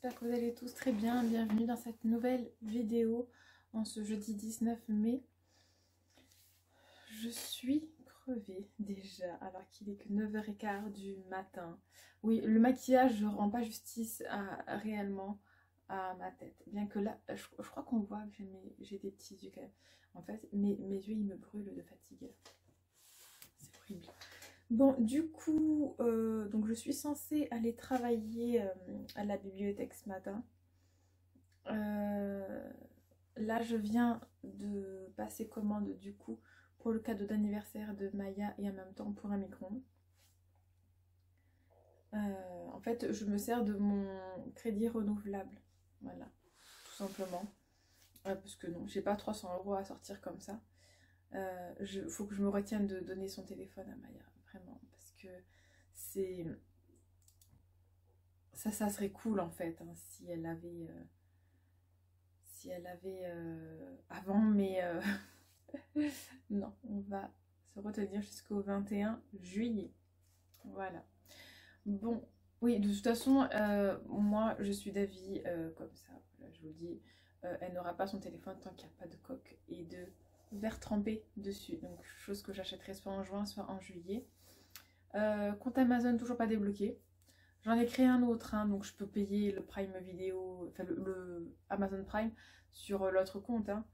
j'espère que vous allez tous très bien. Bienvenue dans cette nouvelle vidéo en ce jeudi 19 mai. Je suis crevée déjà alors qu'il est que 9h15 du matin. Oui, le maquillage ne rend pas justice réellement à ma tête. Bien que là, je crois qu'on voit que j'ai des petits yeux quand même. En fait, mes yeux ils me brûlent de fatigue. C'est horrible. Bon, du coup, donc je suis censée aller travailler à la bibliothèque ce matin. Là, je viens de passer commande du coup pour le cadeau d'anniversaire de Maya et en même temps pour un micro-ondes. En fait, je me sers de mon crédit renouvelable. Voilà, tout simplement. Parce que non, j'ai pas 300 € à sortir comme ça. Faut que je me retienne de donner son téléphone à Maya, vraiment, parce que c'est ça serait cool en fait, hein, si elle avait avant, mais non, on va se retenir jusqu'au 21 juillet. Voilà. Bon, oui, de toute façon, moi je suis d'avis comme ça, voilà, je vous le dis, elle n'aura pas son téléphone tant qu'il n'y a pas de coque et de verre trempé dessus. Donc, chose que j'achèterai soit en juin, soit en juillet. Compte Amazon toujours pas débloqué. J'en ai créé un autre, hein, donc je peux payer le Prime Vidéo, enfin le Amazon Prime sur l'autre compte. Hein.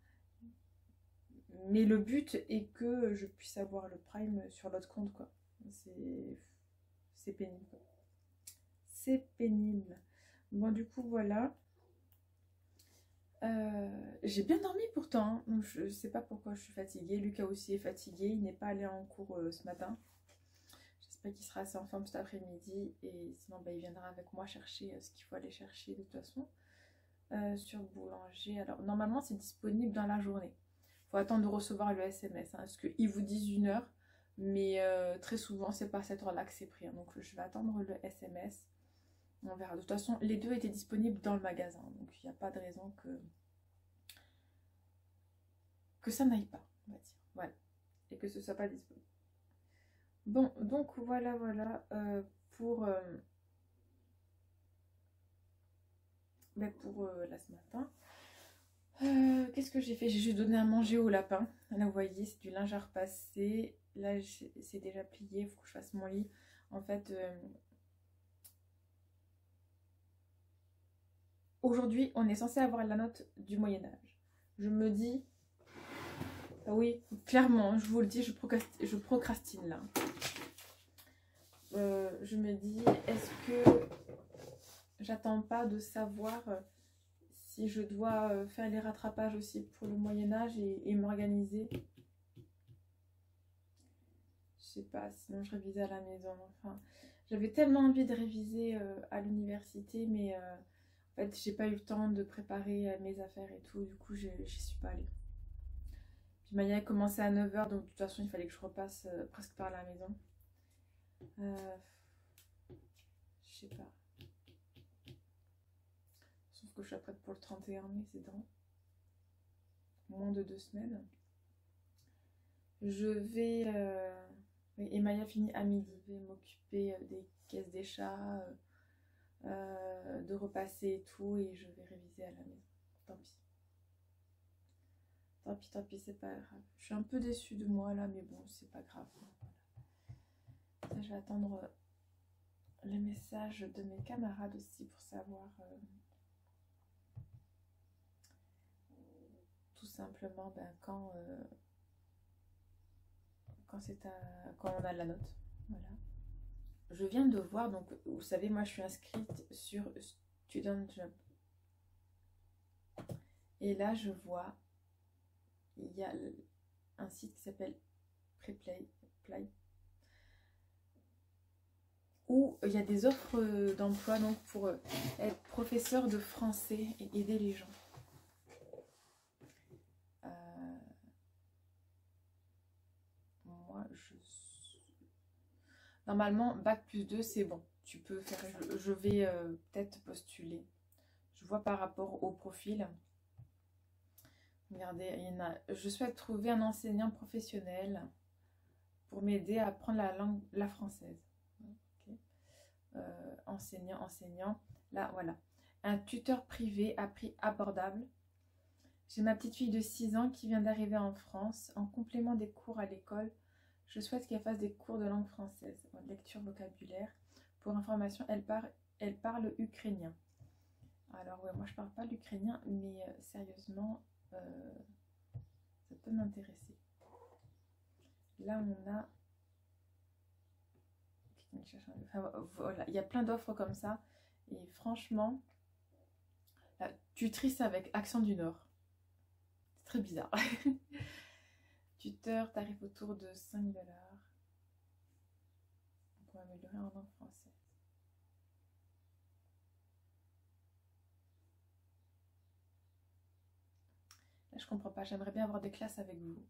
Mais le but est que je puisse avoir le Prime sur l'autre compte, quoi. C'est pénible. C'est pénible. Bon, du coup, voilà. J'ai bien dormi pourtant, hein. Donc je sais pas pourquoi je suis fatiguée. Lucas aussi est fatigué, il n'est pas allé en cours ce matin. J'espère qu'il sera assez en forme cet après-midi et sinon bah, il viendra avec moi chercher ce qu'il faut aller chercher de toute façon sur Boulanger. Alors normalement c'est disponible dans la journée. Il faut attendre de recevoir le SMS hein, parce qu'ils vous disent 1 heure, mais très souvent c'est pas à cette heure-là que c'est pris. Hein. Donc je vais attendre le SMS. On verra. De toute façon les deux étaient disponibles dans le magasin, donc il n'y a pas de raison que ça n'aille pas, on va dire. Voilà. Et que ce soit pas disponible. Bon, donc voilà pour là ce matin. Qu'est-ce que j'ai fait? J'ai juste donné à manger au lapin. Là, vous voyez, c'est du linge à repasser. Là, c'est déjà plié. Il faut que je fasse mon lit. En fait, aujourd'hui, on est censé avoir la note du Moyen-Âge. Je me dis, oui, clairement, je vous le dis, je procrastine là. Je me dis, est-ce que j'attends pas de savoir si je dois faire les rattrapages aussi pour le Moyen-Âge et m'organiser? Je sais pas, sinon je révisais à la maison. Enfin, j'avais tellement envie de réviser à l'université, mais en fait, j'ai pas eu le temps de préparer mes affaires et tout. Du coup, j'y suis pas allée. Puis Maya a commencé à 9h, donc de toute façon, il fallait que je repasse presque par la maison. Je sais pas. Sauf que je suis prête pour le 31 mai, c'est dans moins de 2 semaines. Je vais... et Maya finit à midi. Je vais m'occuper des caisses des chats, de repasser et tout, et je vais réviser à la maison. Tant pis. Tant pis, c'est pas grave. Je suis un peu déçue de moi là, mais bon, c'est pas grave. Ça, je vais attendre les messages de mes camarades aussi pour savoir tout simplement ben, quand on a la note. Voilà. Je viens de voir, donc vous savez, moi je suis inscrite sur Student Job. Et là je vois, il y a un site qui s'appelle Preplay, où il y a des offres d'emploi donc pour être professeur de français et aider les gens. Moi, normalement, Bac+2, c'est bon. Tu peux faire... Je vais peut-être postuler. Je vois par rapport au profil. Regardez, il y en a... Je souhaite trouver un enseignant professionnel pour m'aider à apprendre la française. Okay. Enseignant. Là, voilà. un tuteur privé à prix abordable. J'ai ma petite fille de 6 ans qui vient d'arriver en France. En complément des cours à l'école, je souhaite qu'elle fasse des cours de langue française, lecture, vocabulaire. Pour information, elle parle ukrainien. Alors ouais, moi je parle pas l'ukrainien, mais sérieusement, ça peut m'intéresser. Là on a... Enfin, voilà, il y a plein d'offres comme ça. Et franchement, la tutrice avec accent du Nord. C'est très bizarre. Tuteur, tarif autour de 5 $. Pour améliorer en langue française. Là, je comprends pas. J'aimerais bien avoir des classes avec vous.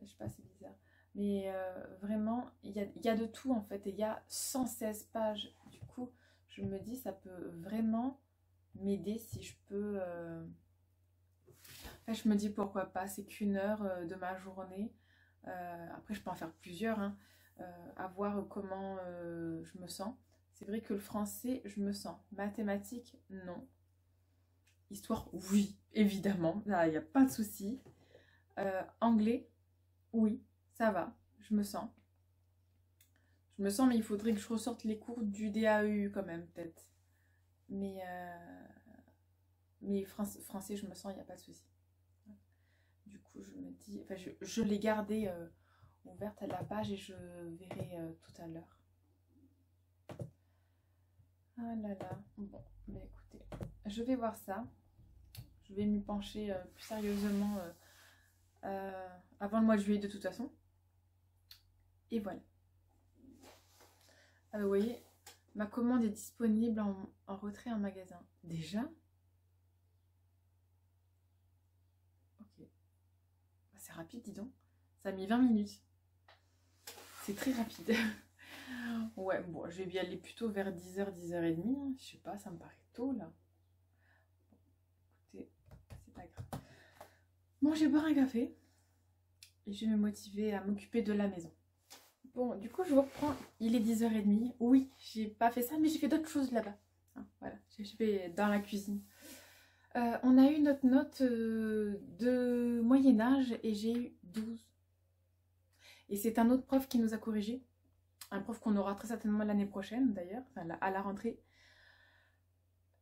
Je sais pas, c'est bizarre. Mais vraiment, il y a de tout en fait. Et il y a 116 pages. Du coup, je me dis, ça peut vraiment m'aider si je peux... Enfin, je me dis, pourquoi pas. C'est qu'1 heure de ma journée. Après, je peux en faire plusieurs. Hein. À voir comment je me sens. C'est vrai que le français, je me sens. Mathématiques, non. Histoire, oui, évidemment. Là, il n'y a pas de souci. Anglais, oui, ça va. Je me sens. Je me sens, mais il faudrait que je ressorte les cours du DAU quand même, peut-être. Mais français, je me sens, il n'y a pas de souci. Du coup, je me dis... Enfin, je l'ai gardée ouverte à la page et je verrai tout à l'heure. Ah là là. Bon, bah écoutez, je vais voir ça. Je vais m'y pencher plus sérieusement avant le mois de juillet de toute façon. Et voilà. Vous voyez, ma commande est disponible en retrait en magasin. Déjà? Ok. C'est rapide, dis donc. Ça a mis 20 minutes. C'est très rapide. Ouais, bon, je vais y aller plutôt vers 10h, 10h30. Hein. Je sais pas, ça me paraît tôt là. Écoutez, c'est pas grave. Bon, je vais boire un café. Et je vais me motiver à m'occuper de la maison. Bon, du coup, je vous reprends. Il est 10h30. Oui, j'ai pas fait ça, mais j'ai fait d'autres choses là-bas. Hein, voilà, j'ai fait dans la cuisine. On a eu notre note de Moyen-Âge et j'ai eu 12. Et c'est un autre prof qui nous a corrigé. Un prof qu'on aura très certainement l'année prochaine d'ailleurs, enfin, à la rentrée.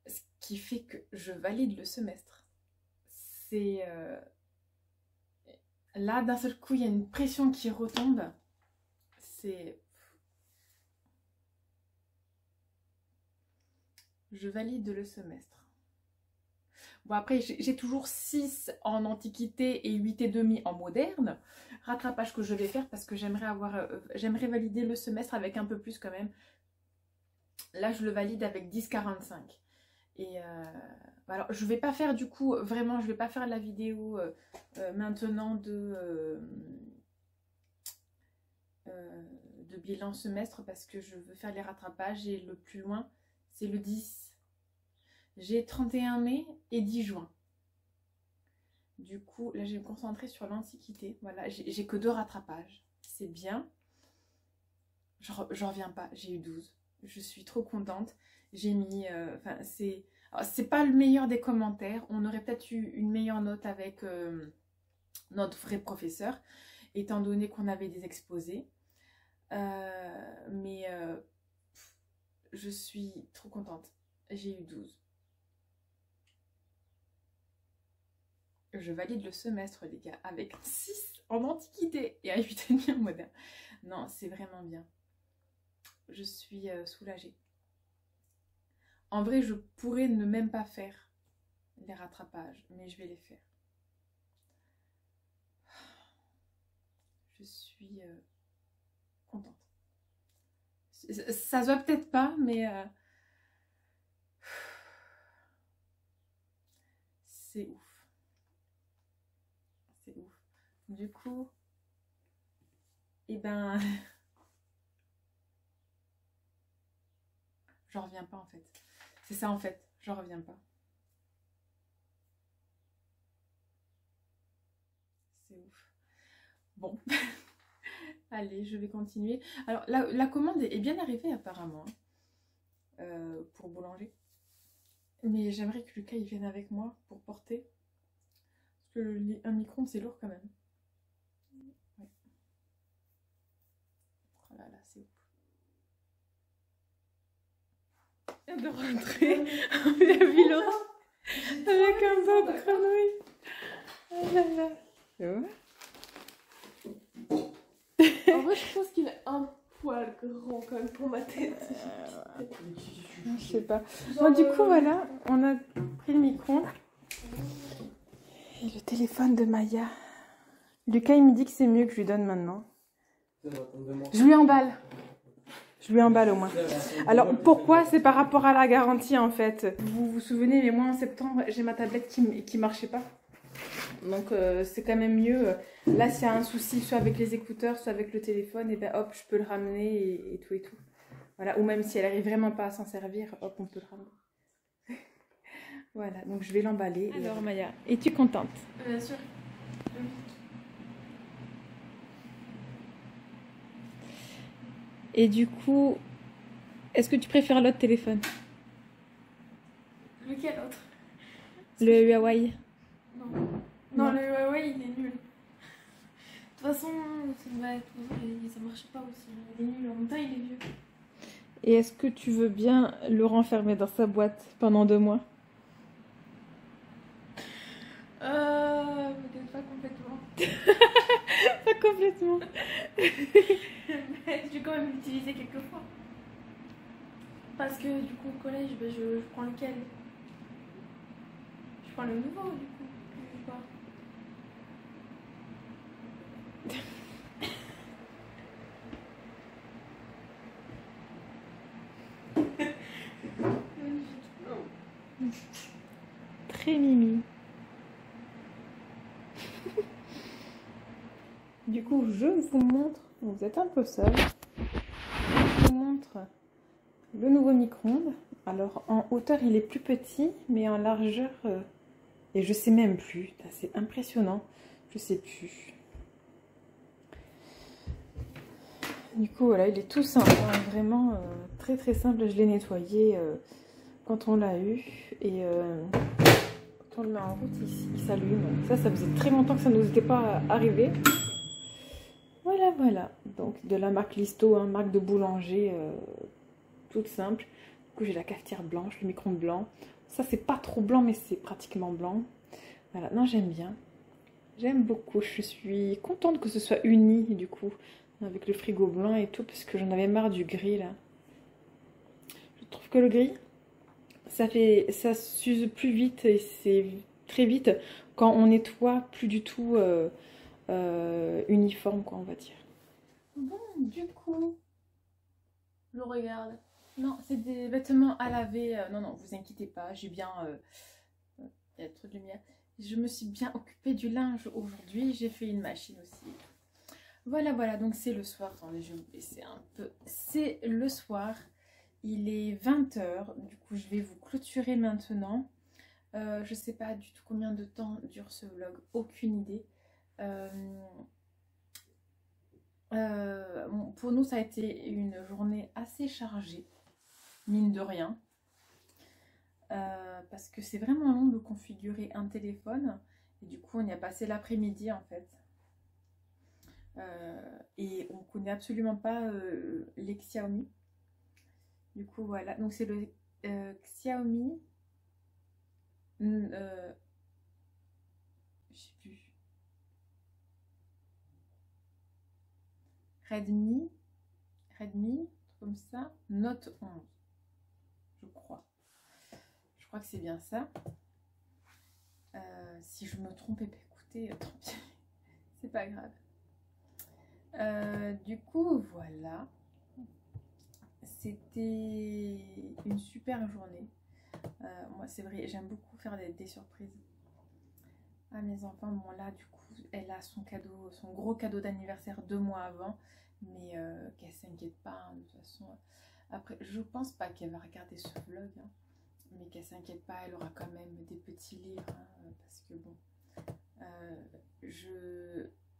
Ce qui fait que je valide le semestre. C'est... Là, d'un seul coup, il y a une pression qui retombe. C'est... Je valide le semestre. Bon, après, j'ai toujours 6 en antiquité et 8,5 en moderne. Rattrapage que je vais faire parce que j'aimerais valider le semestre avec un peu plus quand même. Là, je le valide avec 10,45. Et alors, je vais pas faire du coup, vraiment, je vais pas faire la vidéo maintenant de bilan semestre parce que je veux faire les rattrapages et le plus loin, c'est le 10. J'ai 31 mai et 10 juin. Du coup, là, je vais me concentrer sur l'Antiquité. Voilà, j'ai que 2 rattrapages. C'est bien. Je reviens pas, j'ai eu 12. Je suis trop contente. J'ai mis... Enfin, c'est pas le meilleur des commentaires. On aurait peut-être eu une meilleure note avec notre vrai professeur, étant donné qu'on avait des exposés. Mais je suis trop contente. J'ai eu 12. Je valide le semestre, les gars, avec 6 en antiquité et un 8,5 en moderne. Non, c'est vraiment bien. Je suis soulagée. En vrai, je pourrais ne même pas faire les rattrapages, mais je vais les faire. Je suis contente. Ça se voit peut-être pas, mais c'est ouf. C'est ouf. Du coup, eh ben, j'en reviens pas en fait. C'est ça en fait, j'en reviens pas. C'est ouf. Bon, allez, je vais continuer. Alors, la commande est bien arrivée apparemment. pour boulanger. Mais j'aimerais que Lucas il vienne avec moi pour porter. Parce que un micro-ondes c'est lourd quand même. Ouais. Oh là là, c'est ouf. Je viens de rentrer. On a vu Laurent avec un dos de grenouille. Oh là là. En vrai, je pense qu'il est un poil grand quand même pour ma tête. Je sais pas. Bon, du coup, voilà, on a pris le micro. Et le téléphone de Maya. Lucas, il me dit que c'est mieux que je lui donne maintenant. Je lui emballe. Je lui emballe au moins. Alors, pourquoi? C'est par rapport à la garantie, en fait. Vous vous souvenez, mais moi, en septembre, j'ai ma tablette qui marchait pas. Donc, c'est quand même mieux. Là, s'il y a un souci, soit avec les écouteurs, soit avec le téléphone, et ben hop, je peux le ramener et tout et tout. Voilà. Ou même si elle arrive vraiment pas à s'en servir, hop, on peut le ramener. Voilà, donc je vais l'emballer. Alors, Maya, es-tu contente? Bien sûr. Et du coup, est-ce que tu préfères l'autre téléphone? Lequel autre? Le Huawei? Non. Non, le Huawei, il est nul. De toute façon, ça marche pas aussi. Il est nul. En même temps, il est vieux. Et est-ce que tu veux bien le renfermer dans sa boîte pendant 2 mois? Peut-être pas complètement. Pas complètement. Je vais quand même l'utiliser quelques fois. Parce que du coup, au collège, ben, je prends lequel? Je prends le nouveau, du coup. Ou pas? Très mimi. Du coup, je vous montre, vous êtes un peu seul. Je vous montre le nouveau micro-ondes. Alors, en hauteur, il est plus petit, mais en largeur, et je sais même plus. C'est impressionnant. Je sais plus. Du coup, voilà, il est tout simple. Hein, vraiment très très simple. Je l'ai nettoyé quand on l'a eu. Et quand on le met en route, il s'allume. Ça faisait très longtemps que ça ne nous était pas arrivé. Voilà, voilà. Donc, de la marque Listo, hein, marque de boulanger, toute simple. Du coup, j'ai la cafetière blanche, le micro-ondes blanc. Ça, c'est pas trop blanc, mais c'est pratiquement blanc. Voilà, non, j'aime bien. J'aime beaucoup. Je suis contente que ce soit uni, du coup, avec le frigo blanc et tout, parce que j'en avais marre du gris, là. Je trouve que le gris, ça s'use plus vite et c'est très vite quand on nettoie plus du tout uniforme, quoi, on va dire. Bon, du coup, Je regarde. non, c'est des vêtements à laver. Non, non, vous inquiétez pas, j'ai bien... il y a trop de lumière. Je me suis bien occupée du linge aujourd'hui. J'ai fait une machine aussi. Voilà, voilà, donc c'est le soir. Attendez, je vais vous laisser un peu. C'est le soir. Il est 20 h. Du coup, je vais vous clôturer maintenant. Je sais pas du tout combien de temps dure ce vlog. Aucune idée. Bon, pour nous, ça a été une journée assez chargée. Mine de rien. Parce que c'est vraiment long de configurer un téléphone. Et du coup, on y a passé l'après-midi en fait. Et on ne connaît absolument pas les Xiaomi. Du coup, voilà. Donc, c'est le Xiaomi. Je sais plus. Redmi, comme ça. Note 11, je crois. Je crois que c'est bien ça. Si je me trompe, eh bien, écoutez, tant pis. C'est pas grave. Du coup, voilà. C'était une super journée. Moi, c'est vrai, j'aime beaucoup faire des surprises à mes enfants. Bon, là, du coup, elle a son cadeau, son gros cadeau d'anniversaire 2 mois avant. Mais qu'elle s'inquiète pas, hein, de toute façon. Après, je pense pas qu'elle va regarder ce vlog. Hein, mais qu'elle s'inquiète pas, elle aura quand même des petits livres. Hein, parce que bon,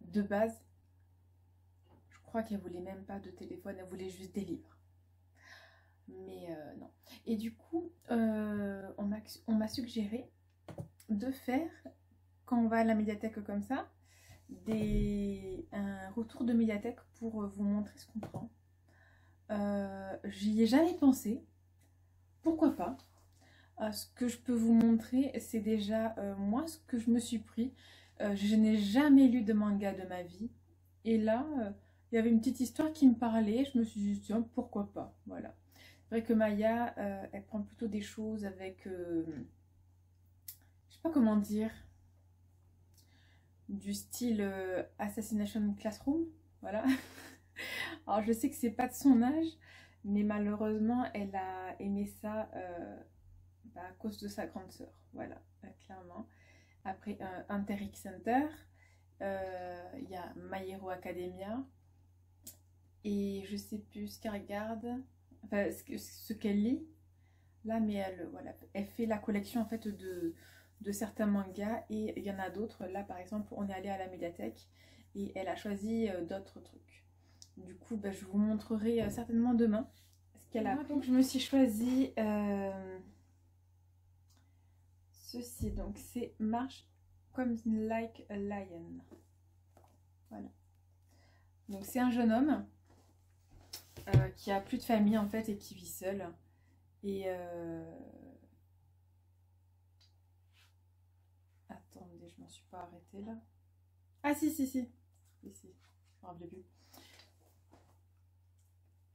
de base, je crois qu'elle voulait même pas de téléphone, elle voulait juste des livres. Mais non. Et du coup, on m'a suggéré de faire, quand on va à la médiathèque comme ça, un retour de médiathèque pour vous montrer ce qu'on prend. J'y ai jamais pensé. Pourquoi pas? Ce que je peux vous montrer, c'est déjà moi ce que je me suis pris. Je n'ai jamais lu de manga de ma vie. Et là, il y avait une petite histoire qui me parlait. Je me suis dit, tiens, pourquoi pas? Voilà. C'est vrai que Maya, elle prend plutôt des choses avec... je sais pas comment dire. Du style Assassination Classroom. Voilà. Alors, je sais que c'est pas de son âge. Mais malheureusement, elle a aimé ça à cause de sa grande sœur. Voilà, clairement. Après, Hunter x Hunter. Il y a My Hero Academia. Et je sais plus ce qu'elle regarde. Enfin, ce qu'elle lit. Là, mais elle, voilà, elle fait la collection en fait de certains mangas. Et il y en a d'autres. Là, par exemple, on est allé à la médiathèque. Et elle a choisi d'autres trucs. Du coup, bah, je vous montrerai certainement demain ce qu'elle a. Donc, je me suis choisi ceci. Donc, c'est March Comes Like a Lion. Voilà. Donc, c'est un jeune homme qui a plus de famille en fait et qui vit seul. Et attendez, je m'en suis pas arrêtée là. Ah si. Ici. Je me rappelais plus.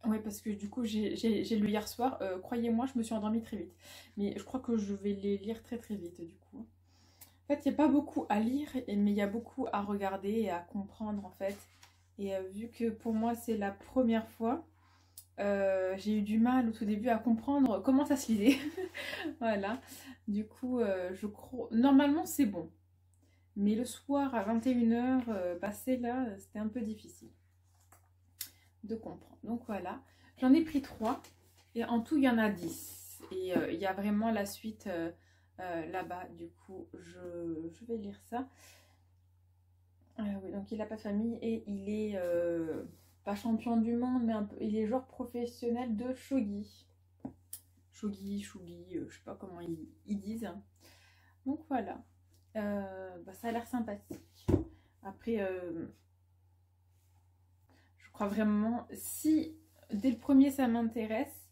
Oui, parce que du coup, j'ai lu hier soir. Croyez-moi, je me suis endormie très vite. Mais je crois que je vais les lire très vite, du coup. En fait, il n'y a pas beaucoup à lire, mais il y a beaucoup à regarder et à comprendre, en fait. Et vu que pour moi, c'est la première fois, j'ai eu du mal au tout début à comprendre comment ça se lisait. Voilà. Du coup, je crois... Normalement, c'est bon. Mais le soir, à 21h, passer là, c'était un peu difficile de comprendre. Donc voilà, j'en ai pris 3 et en tout il y en a 10 et il y a vraiment la suite là-bas. Du coup je vais lire ça. Oui, donc il n'a pas de famille et il est pas champion du monde mais un peu, il est joueur professionnel de shogi, shugi, je sais pas comment ils disent. Donc voilà, bah, ça a l'air sympathique. Après je crois vraiment, si dès le premier ça m'intéresse,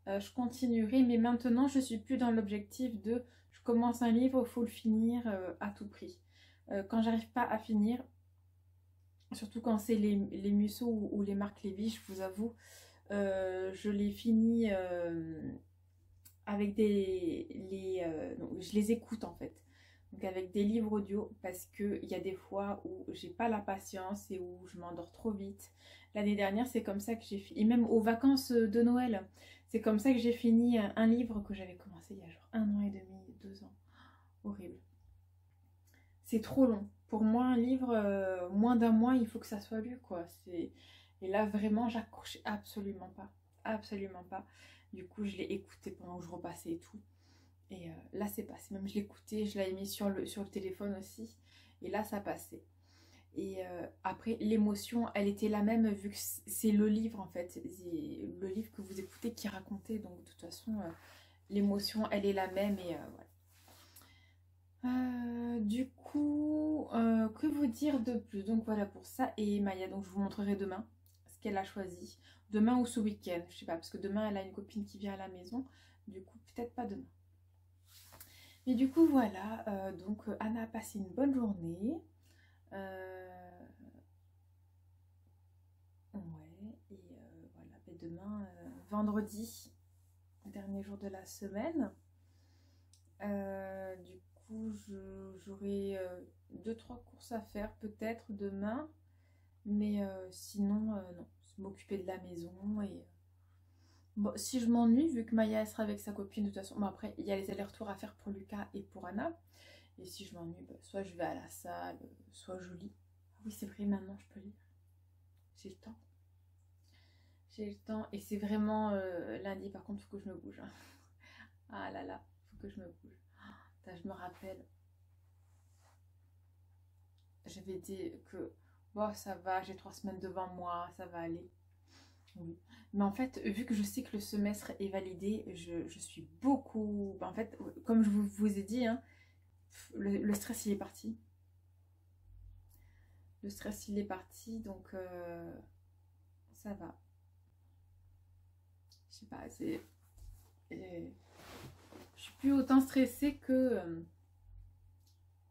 je continuerai. Mais maintenant, je suis plus dans l'objectif de je commence un livre, il faut le finir à tout prix. Quand j'arrive pas à finir, surtout quand c'est les Musso ou les Marc Lévy, je vous avoue, je les finis avec donc, je les écoute en fait. Donc avec des livres audio parce qu'il y a des fois où j'ai pas la patience et où je m'endors trop vite. L'année dernière, c'est comme ça que j'ai fini. Et même aux vacances de Noël, c'est comme ça que j'ai fini un livre que j'avais commencé il y a genre 1 an et demi, 2 ans. Horrible. C'est trop long. Pour moi, un livre, moins d'un mois, il faut que ça soit lu, quoi. Et là, vraiment, j'accrochais absolument pas. Absolument pas. Du coup, je l'ai écouté pendant que je repassais et tout. Et là, c'est passé. Même je l'écoutais, je l'avais mis sur le téléphone aussi. Et là, ça passait. Et après, l'émotion, elle était la même vu que c'est le livre, en fait. C'est le livre que vous écoutez qui racontait. Donc, de toute façon, l'émotion, elle est la même. Et voilà. Du coup, que vous dire de plus? Donc, voilà pour ça. Et Maya, donc je vous montrerai demain ce qu'elle a choisi. Demain ou ce week-end, je sais pas. Parce que demain, elle a une copine qui vient à la maison. Du coup, peut-être pas demain. Mais du coup, voilà, donc Anna a passé une bonne journée. Ouais, et voilà, et demain, vendredi, dernier jour de la semaine. Du coup, j'aurai 2-3 courses à faire peut-être demain. Mais sinon, non, m'occuper de la maison et... Bon, si je m'ennuie, vu que Maya sera avec sa copine de toute façon, bon après il y a les allers-retours à faire pour Lucas et pour Anna. Et si je m'ennuie, bah, soit je vais à la salle, soit je lis. Ah oui, c'est vrai, maintenant je peux lire. J'ai le temps. J'ai le temps. Et c'est vraiment lundi, par contre, il faut que je me bouge. Hein. Ah là là, il faut que je me bouge. Ah, je me rappelle. J'avais dit que bon, ça va, j'ai 3 semaines devant moi, ça va aller. Oui. Mais en fait, vu que je sais que le semestre est validé, je suis beaucoup... En fait, comme je vous ai dit, hein, le stress, il est parti. Le stress, il est parti, donc ça va. Je sais pas, c'est... Je suis plus autant stressée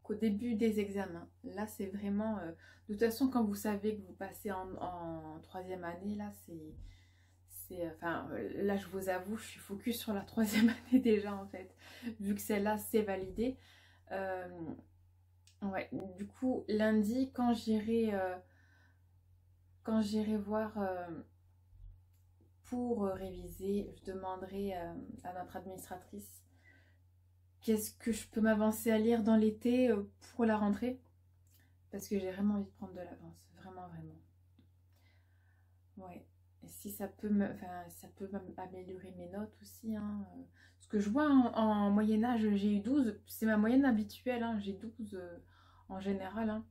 qu'au début des examens. Là, c'est vraiment... de toute façon, quand vous savez que vous passez en troisième année, là, enfin, là, je vous avoue, je suis focus sur la troisième année déjà, en fait. Vu que celle-là, c'est validé. Ouais, du coup, lundi, quand j'irai voir pour réviser, je demanderai à notre administratrice qu'est-ce que je peux m'avancer à lire dans l'été pour la rentrée. Parce que j'ai vraiment envie de prendre de l'avance. Vraiment, vraiment. Ouais. Et si ça peut améliorer mes notes aussi. Hein. Ce que je vois en Moyen-Âge, j'ai eu 12. C'est ma moyenne habituelle. Hein. J'ai 12 en général. Hein.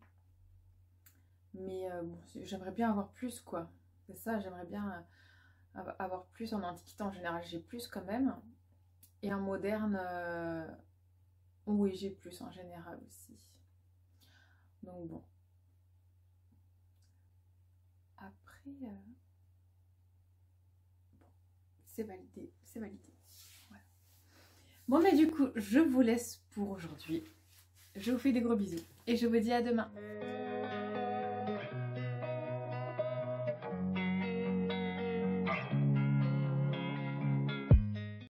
Mais bon, j'aimerais bien avoir plus, quoi. C'est ça, j'aimerais bien avoir plus. En antiquité, en général, j'ai plus quand même. Et en moderne, oui, j'ai plus en général aussi. Donc bon. Après, bon, c'est validé, c'est validé. Voilà. Bon, mais du coup, je vous laisse pour aujourd'hui. Je vous fais des gros bisous et je vous dis à demain.